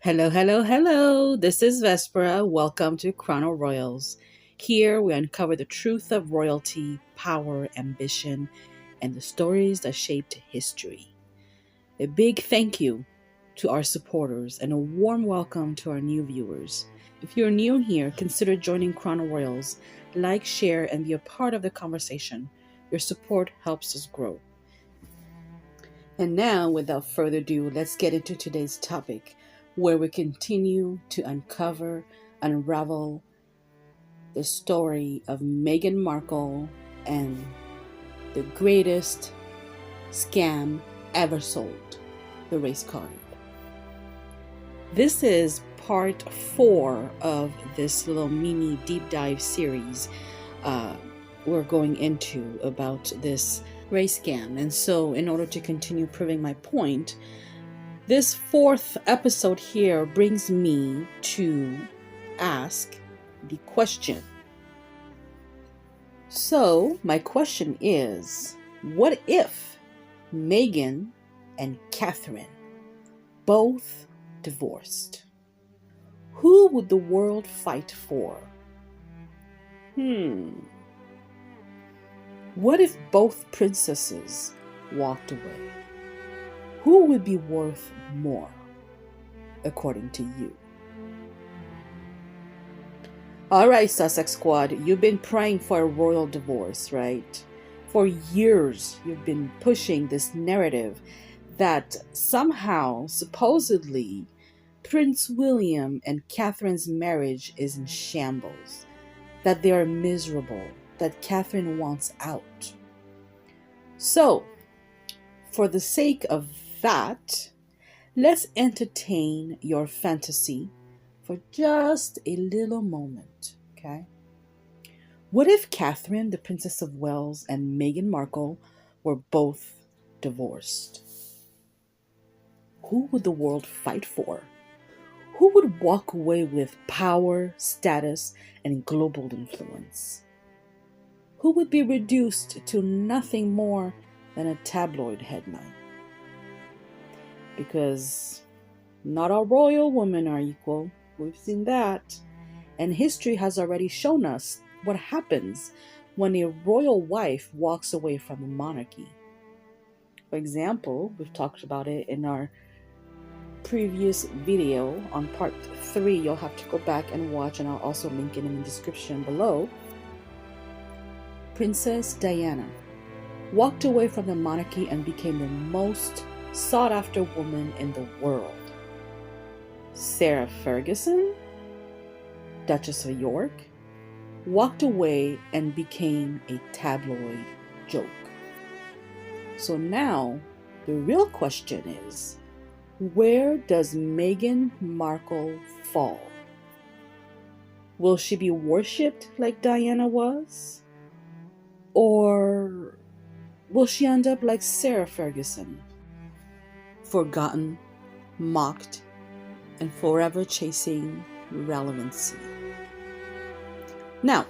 Hello, hello, hello. This is Vespera. Welcome to ChronoRoyals. Here we uncover the truth of royalty, power, ambition, and the stories that shaped history. A big thank you to our supporters and a warm welcome to our new viewers. If you're new here, consider joining ChronoRoyals. Like, share, and be a part of the conversation. Your support helps us grow. And now, without further ado, let's get into today's topic, where we continue to unravel the story of Meghan Markle and the greatest scam ever sold, the race card. This is part 4 of this little mini deep dive series we're going into about this race scam. And so, in order to continue proving my point, this 4th episode here brings me to ask the question. So, my question is, what if Meghan and Catherine both divorced? Who would the world fight for? What if both princesses walked away? Who would be worth more, according to you? All right, Sussex Squad, you've been praying for a royal divorce, right? For years, you've been pushing this narrative that somehow, supposedly, Prince William and Catherine's marriage is in shambles, that they are miserable, that Catherine wants out. So, for the sake of that, let's entertain your fantasy for just a little moment, okay? What if Catherine, the Princess of Wales, and Meghan Markle were both divorced? Who would the world fight for? Who would walk away with power, status, and global influence? Who would be reduced to nothing more than a tabloid headline? Because not all royal women are equal. We've seen that. And history has already shown us what happens when a royal wife walks away from the monarchy. For example, we've talked about it in our previous video on part 3. You'll have to go back and watch, and I'll also link it in the description below. Princess Diana walked away from the monarchy and became the most sought-after woman in the world. Sarah Ferguson, Duchess of York, walked away and became a tabloid joke. So now, the real question is, where does Meghan Markle fall? Will she be worshipped like Diana was? Or will she end up like Sarah Ferguson, forgotten, mocked, and forever chasing relevancy? Now,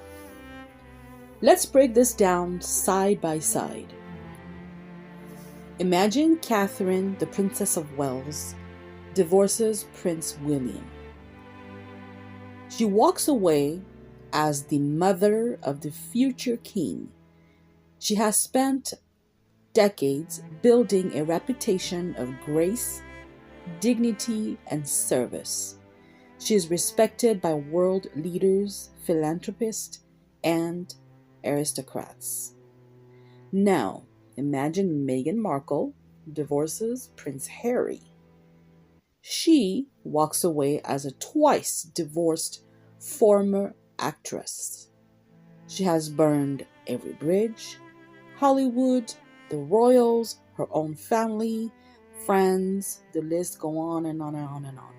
let's break this down side by side. Imagine Catherine, the Princess of Wales, divorces Prince William. She walks away as the mother of the future king. She has spent decades building a reputation of grace, dignity, and service. She is respected by world leaders, philanthropists, and aristocrats. Now, imagine Meghan Markle divorces Prince Harry. She walks away as a twice divorced former actress. She has burned every bridge, Hollywood, the royals, her own family, friends, the list go on and on and on and on.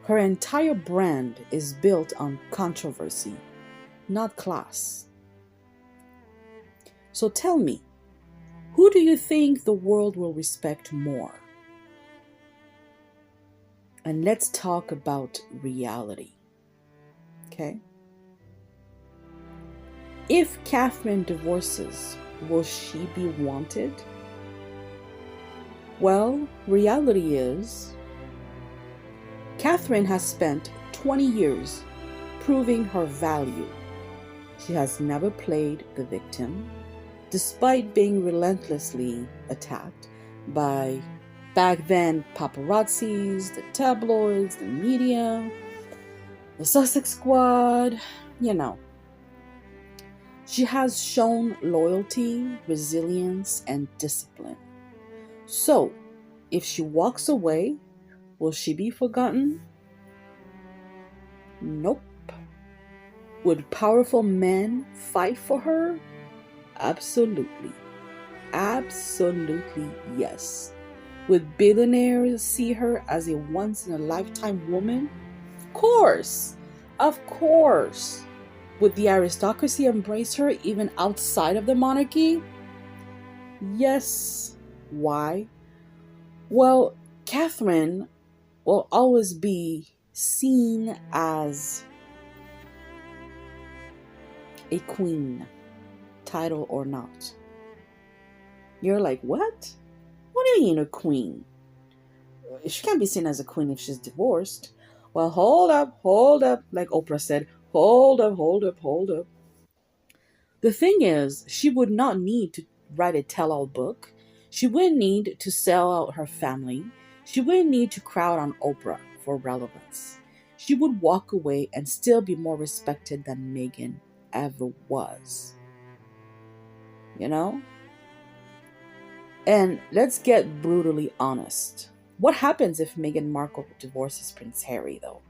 Her entire brand is built on controversy, not class. So tell me, who do you think the world will respect more? And let's talk about reality. Okay? If Catherine divorces, will she be wanted? Well, reality is Catherine has spent 20 years proving her value. She has never played the victim, despite being relentlessly attacked by, back then, paparazzis, the tabloids, the media, the Sussex Squad, you know. She has shown loyalty, resilience, and discipline. So, if she walks away, will she be forgotten? Nope. Would powerful men fight for her? Absolutely. Absolutely yes. Would billionaires see her as a once-in-a-lifetime woman? Of course. Of course. Would the aristocracy embrace her even outside of the monarchy? Yes. Why? Well, Catherine will always be seen as a queen, title or not. You're like, what? What do you mean a queen? She can't be seen as a queen if she's divorced. Well, hold up, like Oprah said, hold up. The thing is, she would not need to write a tell-all book. She wouldn't need to sell out her family. She wouldn't need to crowd on Oprah for relevance. She would walk away and still be more respected than Meghan ever was. You know? And let's get brutally honest. What happens if Meghan Markle divorces Prince Harry, though?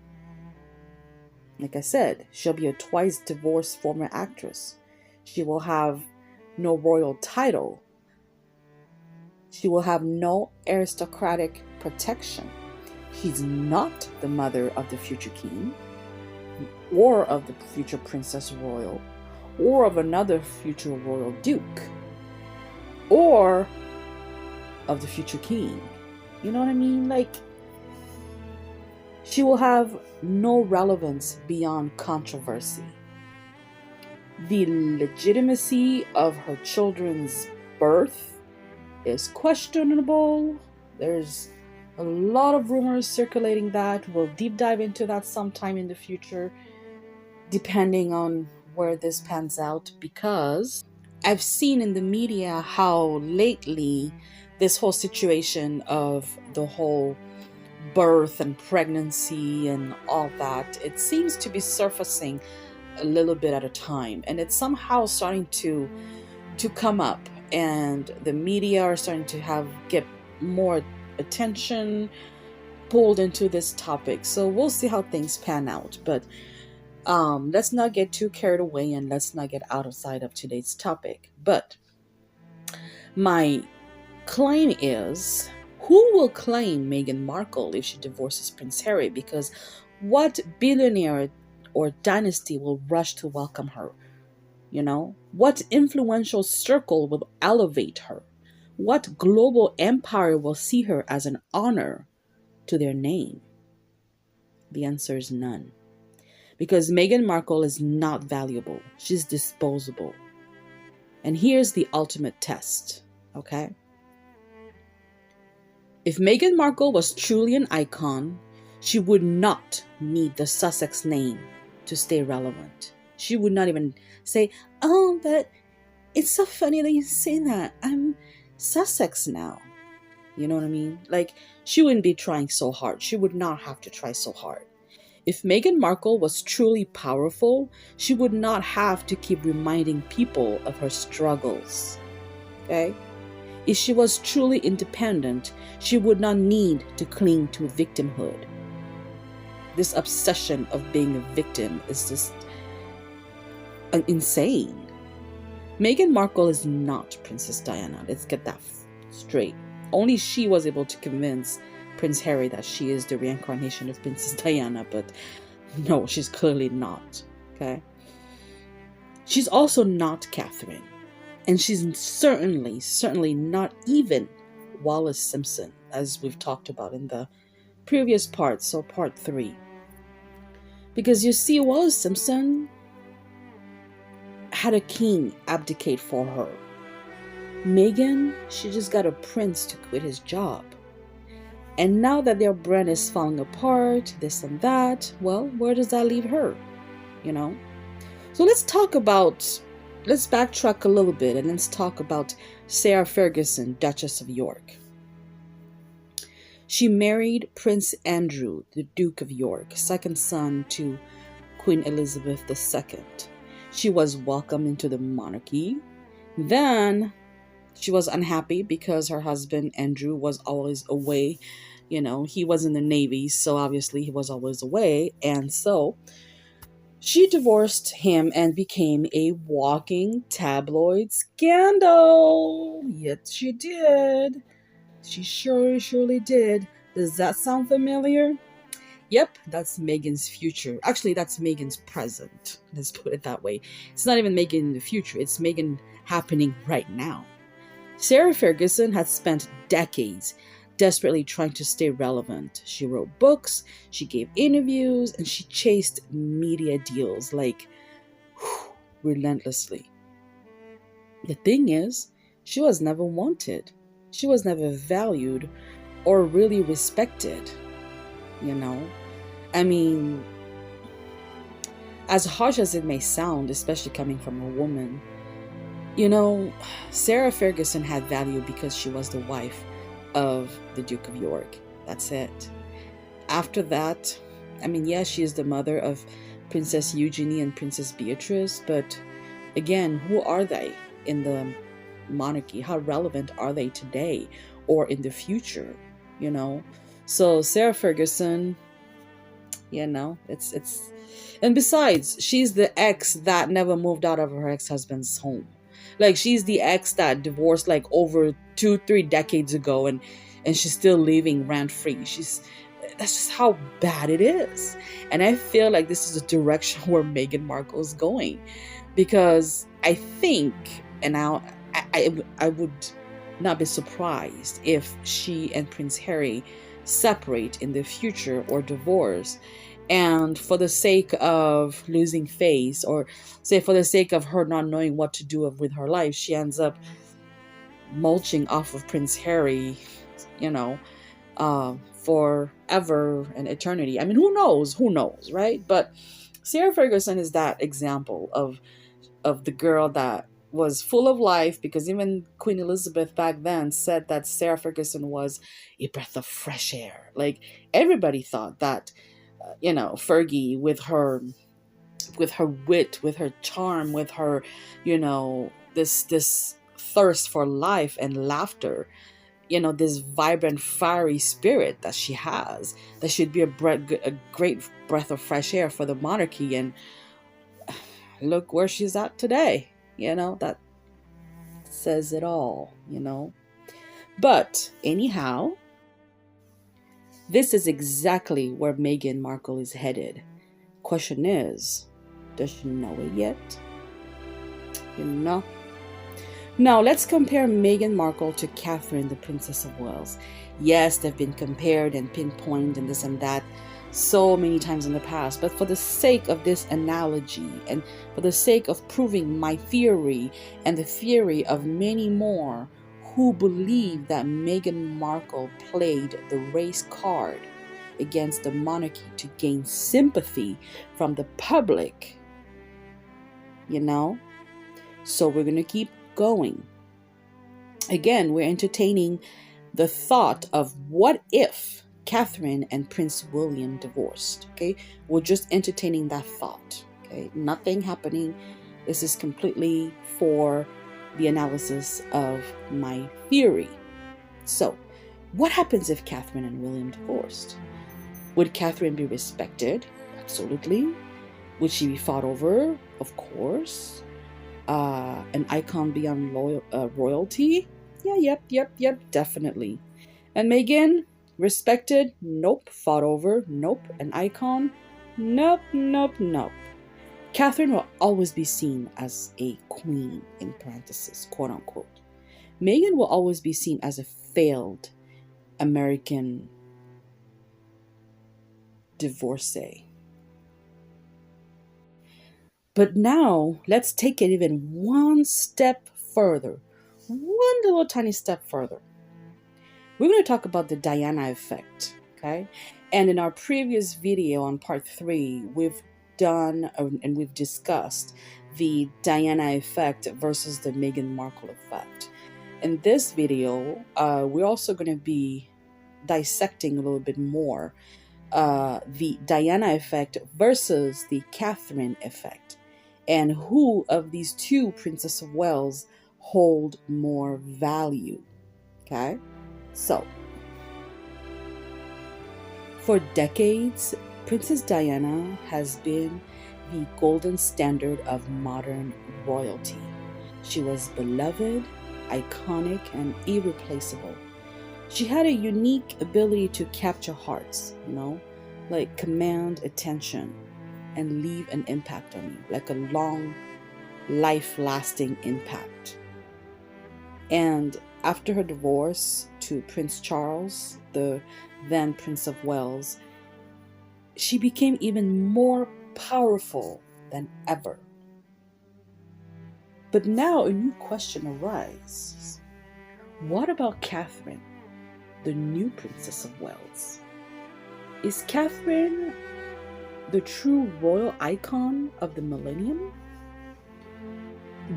Like I said, she'll be a twice divorced former actress. She will have no royal title. She will have no aristocratic protection. She's not the mother of the future king, or of the future princess royal, or of another future royal duke, or of the future king. You know what I mean? Like, she will have no relevance beyond controversy. The legitimacy of her children's birth is questionable. There's a lot of rumors circulating that. We'll deep dive into that sometime in the future, depending on where this pans out, because I've seen in the media how lately this whole situation of the whole birth and pregnancy and all that, it seems to be surfacing a little bit at a time, and it's somehow starting to come up, and the media are starting to get more attention pulled into this topic. So we'll see how things pan out, but let's not get too carried away and let's not get outside of today's topic. But my claim is, who will claim Meghan Markle if she divorces Prince Harry? Because what billionaire or dynasty will rush to welcome her? You know, what influential circle will elevate her? What global empire will see her as an honor to their name? The answer is none. Because Meghan Markle is not valuable. She's disposable. And here's the ultimate test, okay? If Meghan Markle was truly an icon, she would not need the Sussex name to stay relevant. She would not even say, oh, but it's so funny that you say that. I'm Sussex now. You know what I mean? Like, she wouldn't be trying so hard. She would not have to try so hard. If Meghan Markle was truly powerful, she would not have to keep reminding people of her struggles. Okay? If she was truly independent, she would not need to cling to victimhood. This obsession of being a victim is just insane. Meghan Markle is not Princess Diana. Let's get that straight. Only she was able to convince Prince Harry that she is the reincarnation of Princess Diana, but no, she's clearly not. Okay? She's also not Catherine. And she's certainly not even Wallis Simpson, as we've talked about in the previous part, so part 3. Because you see, Wallis Simpson had a king abdicate for her. Meghan, she just got a prince to quit his job. And now that their brand is falling apart, this and that, well, where does that leave her? You know? So let's backtrack a little bit and let's talk about Sarah Ferguson, Duchess of York. She married Prince Andrew, the Duke of York, second son to Queen Elizabeth II. She was welcomed into the monarchy. Then she was unhappy because her husband Andrew was always away. He was in the Navy, so obviously he was always away. And so she divorced him and became a walking tabloid scandal. Yes, she did. She surely did. Does that sound familiar? Yep, that's Meghan's future. Actually, that's Meghan's present. Let's put it that way. It's not even Meghan in the future, it's Meghan happening right now. Sarah Ferguson had spent decades desperately trying to stay relevant. She wrote books, she gave interviews, and she chased media deals relentlessly. The thing is, she was never wanted. She was never valued or really respected. you know? I mean, as harsh as it may sound, especially coming from a woman, Sarah Ferguson had value because she was the wife of the Duke of York. That's it. After that, I mean, yes, she is the mother of Princess Eugenie and Princess Beatrice, but again, who are they in the monarchy? How relevant are they today or in the future? So Sarah Ferguson, it's and besides, she's the ex that never moved out of her ex-husband's home. Like, she's the ex that divorced like over 2-3 decades ago, and she's still living rent free. That's just how bad it is. And I feel like this is a direction where Meghan Markle is going, because I think, and I would not be surprised if she and Prince Harry separate in the future or divorce. And for the sake of losing face, or say for the sake of her not knowing what to do with her life, she ends up mulching off of Prince Harry, forever and eternity. I mean, who knows? Who knows, right? But Sarah Ferguson is that example of the girl that was full of life, because even Queen Elizabeth back then said that Sarah Ferguson was a breath of fresh air. Like, everybody thought that, Fergie, with her wit, with her charm, with her, this thirst for life and laughter, this vibrant, fiery spirit that she has, that should be a great breath of fresh air for the monarchy. And look where she's at today. That says it all. But anyhow, this is exactly where Meghan Markle is headed. Question is, does she know it yet? Now, let's compare Meghan Markle to Catherine, the Princess of Wales. Yes, they've been compared and pinpointed and this and that so many times in the past, but for the sake of this analogy and for the sake of proving my theory and the theory of many more who believe that Meghan Markle played the race card against the monarchy to gain sympathy from the public, so we're going to keep going. Again, we're entertaining the thought of what if Catherine and Prince William divorced. Okay, we're just entertaining that thought. Okay, nothing happening. This is completely for the analysis of my theory. So, what happens if Catherine and William divorced? Would Catherine be respected? Absolutely. Would she be fought over? Of course. An icon beyond royalty? Yeah, yep, definitely. And Meghan, respected? Nope. Fought over? Nope. An icon? Nope. Catherine will always be seen as a queen, in parentheses, quote unquote. Meghan will always be seen as a failed American divorcee. But now, let's take it even one step further. One little tiny step further. We're going to talk about the Diana effect, okay? And in our previous video on part 3, we've done and we've discussed the Diana effect versus the Meghan Markle effect. In this video, we're also going to be dissecting a little bit more the Diana effect versus the Catherine effect, and who of these two Princess of Wales hold more value. Okay, so for decades, Princess Diana has been the golden standard of modern royalty. She was beloved, iconic, and irreplaceable. She had a unique ability to capture hearts, like command attention and leave an impact on you, like a long, life-lasting impact. And after her divorce to Prince Charles, the then Prince of Wales, she became even more powerful than ever. But now a new question arises. What about Catherine, the new Princess of Wales? Is Catherine the true royal icon of the Millennium?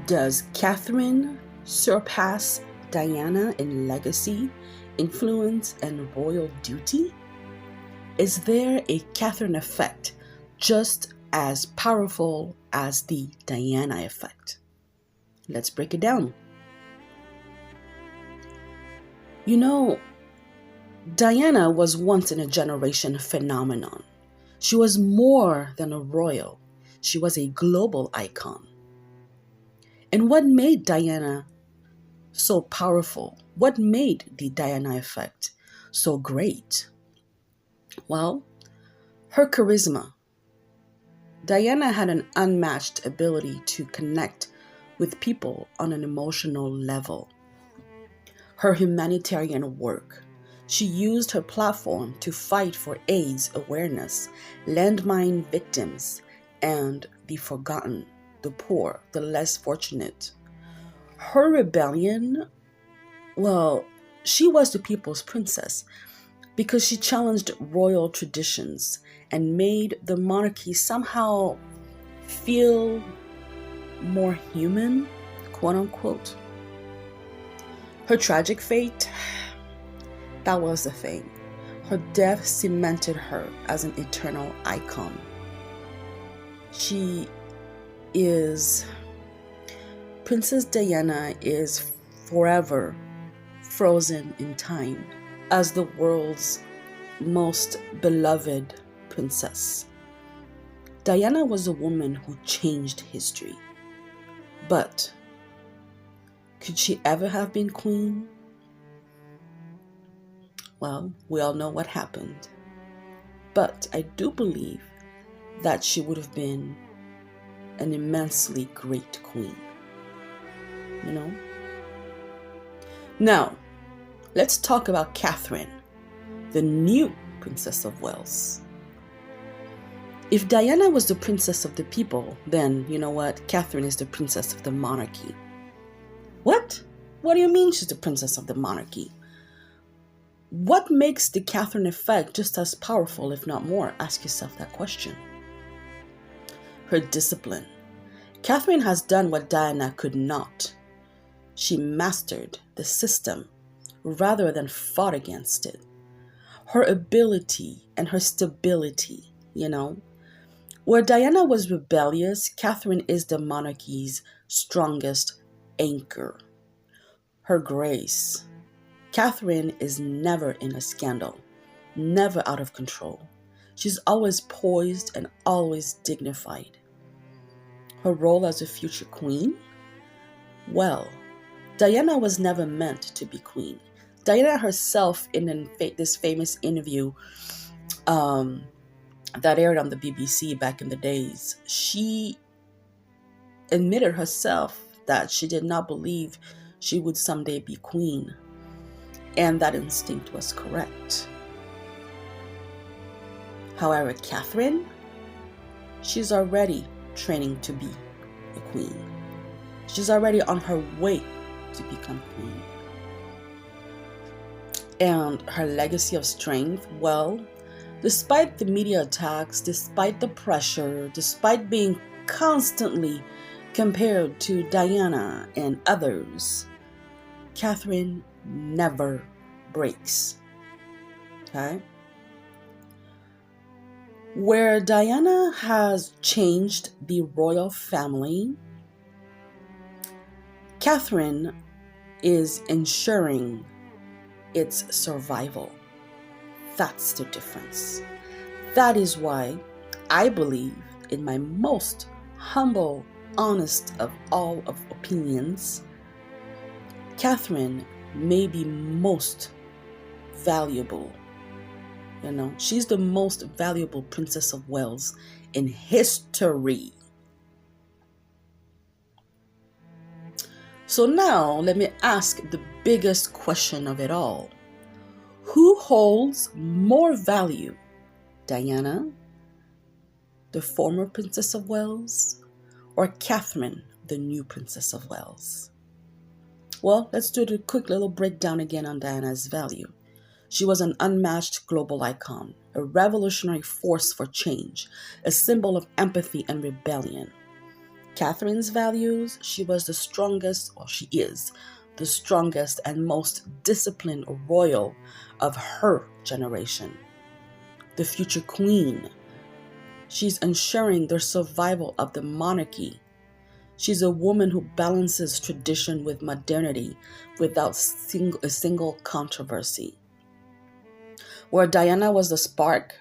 Does Catherine surpass Diana in legacy, influence, and royal duty? Is there a Catherine effect just as powerful as the Diana effect? Let's break it down. Diana was once in a generation phenomenon. She was more than a royal. She was a global icon. And what made Diana so powerful? What made the Diana effect so great? Well, her charisma. Diana had an unmatched ability to connect with people on an emotional level. Her humanitarian work. She used her platform to fight for AIDS awareness, landmine victims, and the forgotten, the poor, the less fortunate. Her rebellion, she was the people's princess because she challenged royal traditions and made the monarchy somehow feel more human, quote unquote. Her tragic fate, that was the thing. Her death cemented her as an eternal icon. Princess Diana is forever frozen in time as the world's most beloved princess. Diana was a woman who changed history. But could she ever have been queen? Well, we all know what happened. But I do believe that she would have been an immensely great queen. Now, let's talk about Catherine, the new Princess of Wales. If Diana was the princess of the people, then you know what? Catherine is the princess of the monarchy. What? What do you mean she's the princess of the monarchy? What makes the Catherine effect just as powerful, if not more? Ask yourself that question. Her discipline. Catherine has done what Diana could not. She mastered the system rather than fought against it. Her ability and her stability, Where Diana was rebellious, Catherine is the monarchy's strongest anchor. Her grace. Catherine is never in a scandal, never out of control. She's always poised and always dignified. Her role as a future queen? Well, Diana was never meant to be queen. Diana herself, in this famous interview that aired on the BBC back in the days, she admitted herself that she did not believe she would someday be queen. And that instinct was correct. However, Catherine, she's already training to be a queen. She's already on her way to become queen. and her legacy of strength, well, despite the media attacks, despite the pressure, despite being constantly compared to Diana and others, Catherine never breaks. Okay? Where Diana has changed the royal family, Catherine is ensuring its survival. That's the difference. That is why I believe, in my most humble, honest of all of opinions, Catherine may be most valuable. She's the most valuable Princess of Wales in history. So now let me ask the biggest question of it all. Who holds more value? Diana, the former Princess of Wales, or Catherine, the new Princess of Wales? Well, let's do a quick little breakdown again on Diana's value. She was an unmatched global icon, a revolutionary force for change, a symbol of empathy and rebellion. Catherine's values, she was the strongest, or she is the strongest and most disciplined royal of her generation. The future queen. She's ensuring the survival of the monarchy. She's a woman who balances tradition with modernity without a single controversy. Where Diana was the spark,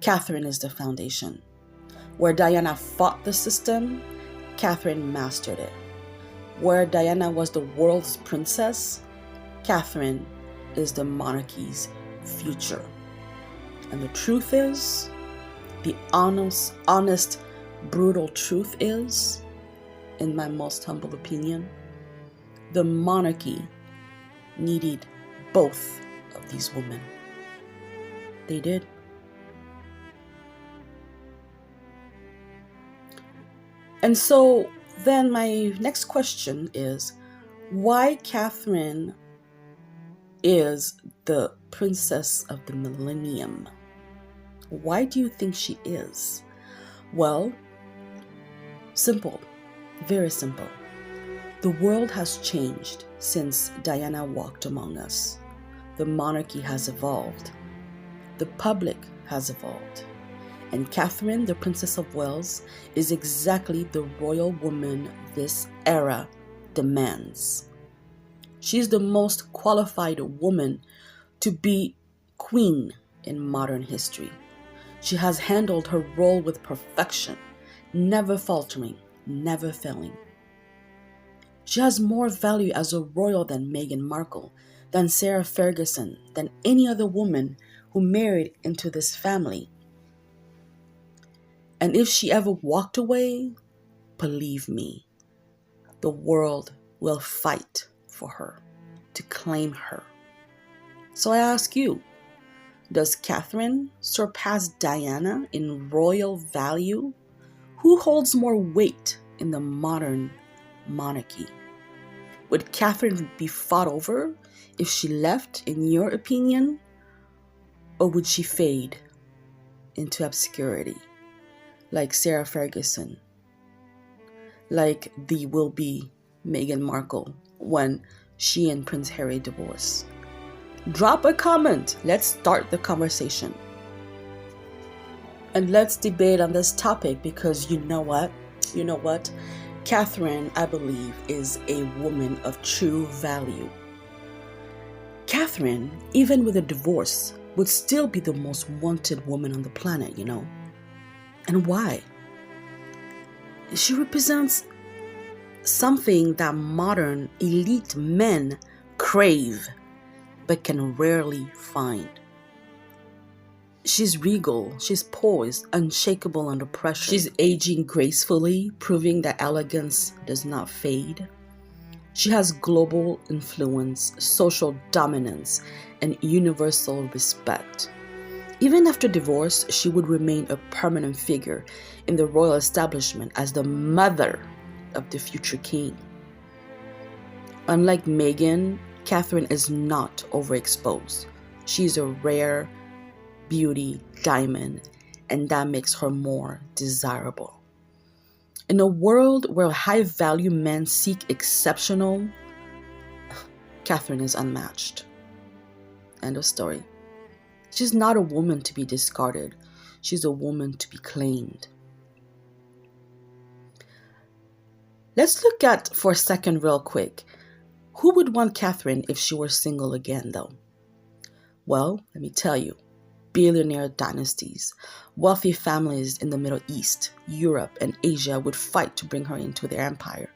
Catherine is the foundation. Where Diana fought the system, Catherine mastered it. Where Diana was the world's princess, Catherine is the monarchy's future. And the truth is, the honest, brutal truth is, in my most humble opinion, the monarchy needed both of these women. They did. And so then my next question is, why Catherine is the princess of the millennium? Why do you think she is? Well, simple, very simple. The world has changed since Diana walked among us. The monarchy has evolved. The public has evolved. And Catherine, the Princess of Wales, is exactly the royal woman this era demands. She's the most qualified woman to be queen in modern history. She has handled her role with perfection, never faltering, never failing. She has more value as a royal than Meghan Markle, than Sarah Ferguson, than any other woman who married into this family. And if she ever walked away, believe me, the world will fight for her, to claim her. So I ask you, does Catherine surpass Diana in royal value? Who holds more weight in the modern monarchy? Would Catherine be fought over if she left, in your opinion? Or would she fade into obscurity, like Sarah Ferguson, like the will-be Meghan Markle when she and Prince Harry divorce? Drop a comment. Let's start the conversation. And let's debate on this topic, because you know what? Catherine, I believe, is a woman of true value. Catherine, even with a divorce, would still be the most wanted woman on the planet, And why? She represents something that modern elite men crave but can rarely find. She's regal, she's poised, unshakable under pressure. She's aging gracefully, proving that elegance does not fade. She has global influence, social dominance, and universal respect. Even after divorce, she would remain a permanent figure in the royal establishment as the mother of the future king. Unlike Meghan, Catherine is not overexposed. She's a rare beauty diamond, and that makes her more desirable. In a world where high-value men seek exceptional, Catherine is unmatched. End of story. She's not a woman to be discarded. She's a woman to be claimed. Let's look at, for a second real quick, who would want Catherine if she were single again, though? Well, let me tell you, billionaire dynasties, wealthy families in the Middle East, Europe, and Asia would fight to bring her into their empire.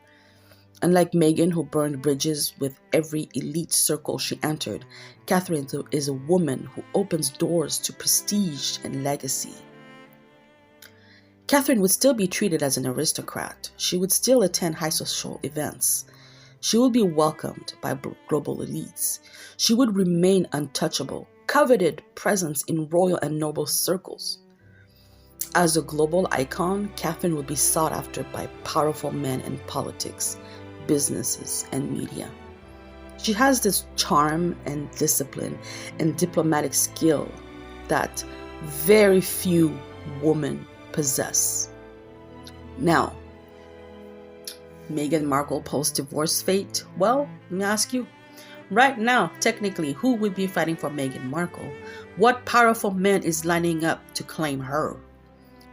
Unlike Meghan, who burned bridges with every elite circle she entered, Catherine is a woman who opens doors to prestige and legacy. Catherine would still be treated as an aristocrat. She would still attend high social events. She would be welcomed by global elites. She would remain untouchable, coveted presence in royal and noble circles. As a global icon, Catherine would be sought after by powerful men in politics, businesses, and media. She has this charm and discipline and diplomatic skill that very few women possess. Now, Meghan Markle post-divorce fate? Well, let me ask you. Right now, technically, who would be fighting for Meghan Markle? What powerful man is lining up to claim her?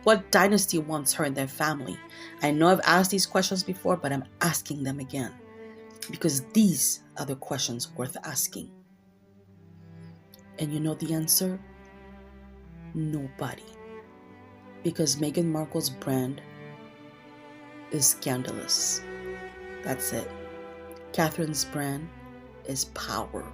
What dynasty wants her in their family? I know I've asked these questions before, but I'm asking them again. Because these are the questions worth asking. And you know the answer? Nobody. Because Meghan Markle's brand is scandalous. That's it. Catherine's brand is power.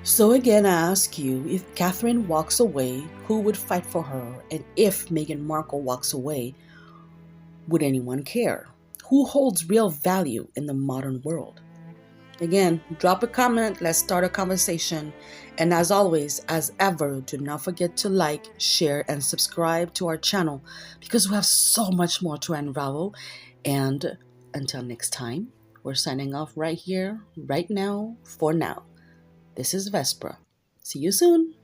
So again, I ask you, if Catherine walks away, who would fight for her? And if Meghan Markle walks away, would anyone care? Who holds real value in the modern world? Again, drop a comment, let's start a conversation. And as always, as ever, do not forget to like, share, and subscribe to our channel because we have so much more to unravel. And until next time, we're signing off right here, right now, for now. This is Vespra. See you soon.